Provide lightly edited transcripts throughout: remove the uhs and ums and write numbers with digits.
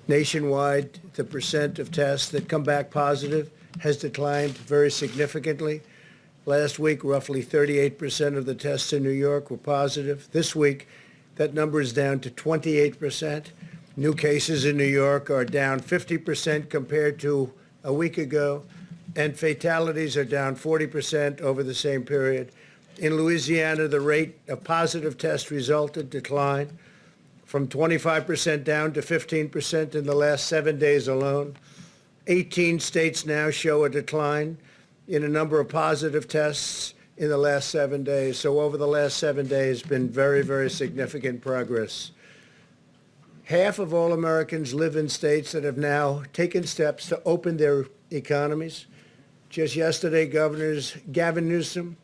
Nationwide, the percent of tests that come back positive has declined very significantly. Last week, roughly 38% of the tests in New York were positive. This week, that number is down to 28%. New cases in New York are down 50% compared to a week ago, and fatalities are down 40% over the same period. In Louisiana, the rate of positive test resulted declined from 25% down to 15% in the last 7 days alone. 18 states now show a decline in a number of positive tests in the last 7 days. So over the last 7 days, been very, very significant progress. Half of all Americans live in states that have now taken steps to open their economies. Just yesterday, Governors Gavin Newsom,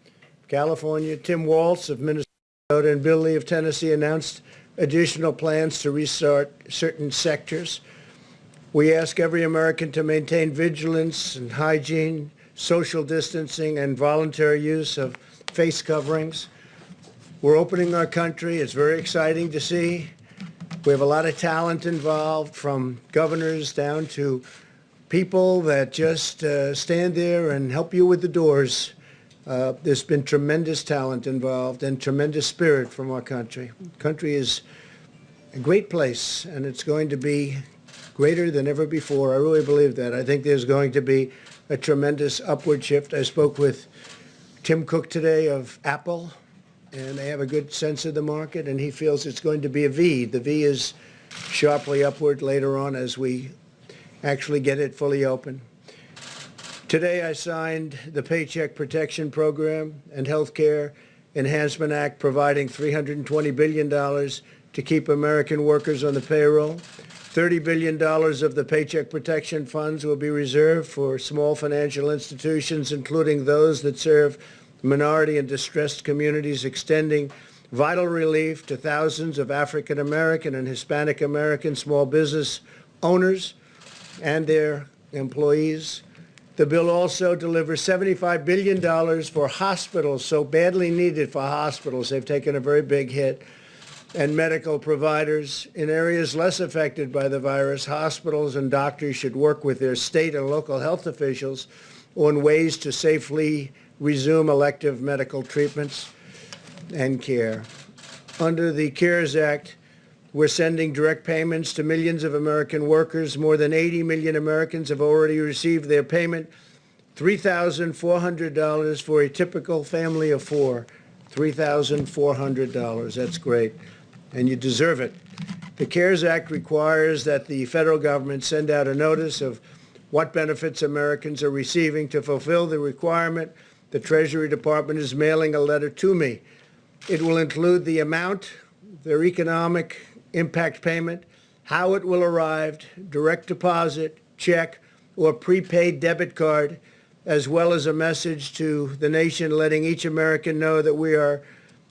California, Tim Walz of Minnesota, and Bill Lee of Tennessee announced additional plans to restart certain sectors. We ask every American to maintain vigilance and hygiene, social distancing, and voluntary use of face coverings. We're opening our country. It's very exciting to see. We have a lot of talent involved, from governors down to people that just stand there and help you with the doors. There's been tremendous talent involved and tremendous spirit from our country. The country is a great place, and it's going to be greater than ever before. I really believe that. I think there's going to be a tremendous upward shift. I spoke with Tim Cook today of Apple, and they have a good sense of the market, and he feels it's going to be a V. The V is sharply upward later on as we actually get it fully open. Today I signed the Paycheck Protection Program and Healthcare Enhancement Act, providing $320 billion to keep American workers on the payroll. $30 billion of the Paycheck Protection Funds will be reserved for small financial institutions, including those that serve minority and distressed communities, extending vital relief to thousands of African American and Hispanic American small business owners and their employees. The bill also delivers $75 billion for hospitals, so badly needed for hospitals. They've taken a very big hit. And medical providers in areas less affected by the virus. Hospitals and doctors should work with their state and local health officials on ways to safely resume elective medical treatments and care. Under the CARES Act, we're sending direct payments to millions of American workers. More than 80 million Americans have already received their payment. $3,400 for a typical family of four. $3,400. That's great. And you deserve it. The CARES Act requires that the federal government send out a notice of what benefits Americans are receiving. To fulfill the requirement, the Treasury Department is mailing a letter to me. It will include the amount, their economic impact payment, how it will arrive, direct deposit, check, or prepaid debit card, as well as a message to the nation letting each American know that we are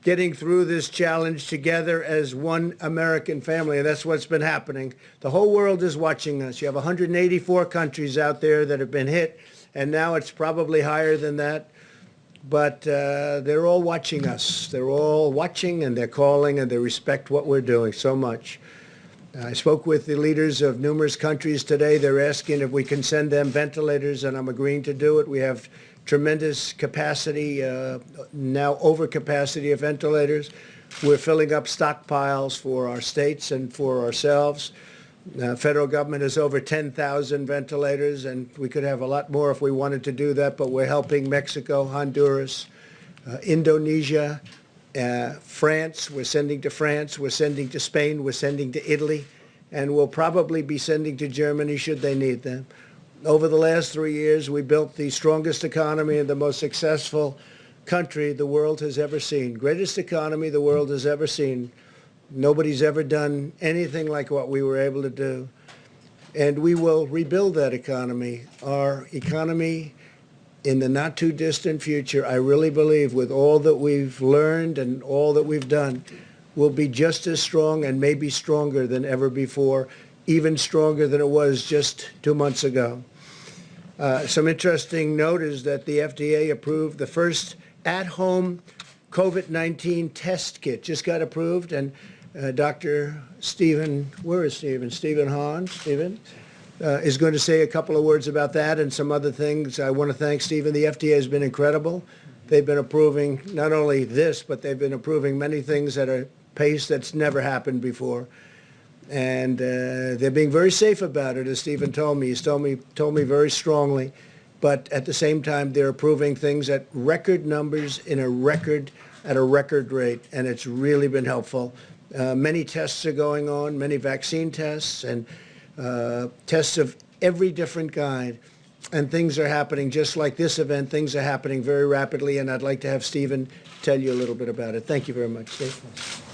getting through this challenge together as one American family. And that's what's been happening. The whole world is watching us. You have 184 countries out there that have been hit, and now it's probably higher than that. But they're all watching us. They're all watching, and they're calling, and they respect what we're doing so much. I spoke with the leaders of numerous countries today. They're asking if we can send them ventilators, and I'm agreeing to do it. We have tremendous capacity, now overcapacity of ventilators. We're filling up stockpiles for our states and for ourselves. Federal government has over 10,000 ventilators, and we could have a lot more if we wanted to do that, but we're helping Mexico, Honduras, Indonesia, France. We're sending to France. We're sending to Spain. We're sending to Italy, and we'll probably be sending to Germany should they need them. Over the last 3 years, we built the strongest economy and the most successful country the world has ever seen. Greatest economy the world has ever seen. Nobody's ever done anything like what we were able to do. And we will rebuild that economy. Our economy in the not too distant future, I really believe, with all that we've learned and all that we've done, will be just as strong and maybe stronger than ever before, even stronger than it was just 2 months ago. Some interesting note is that the FDA approved the first at-home COVID-19 test kit, just got approved, and Dr. Stephen, where is Stephen? Stephen Hahn, Stephen, is going to say a couple of words about that and some other things. I want to thank Stephen. The FDA has been incredible. They've been approving not only this, but they've been approving many things at a pace that's never happened before. And they're being very safe about it, as Stephen told me. He's told me very strongly. But at the same time, they're approving things at record numbers at a record rate, and it's really been helpful. Many tests are going on, many vaccine tests, and tests of every different kind. And things are happening just like this event. Things are happening very rapidly, and I'd like to have Stephen tell you a little bit about it. Thank you very much, Steve.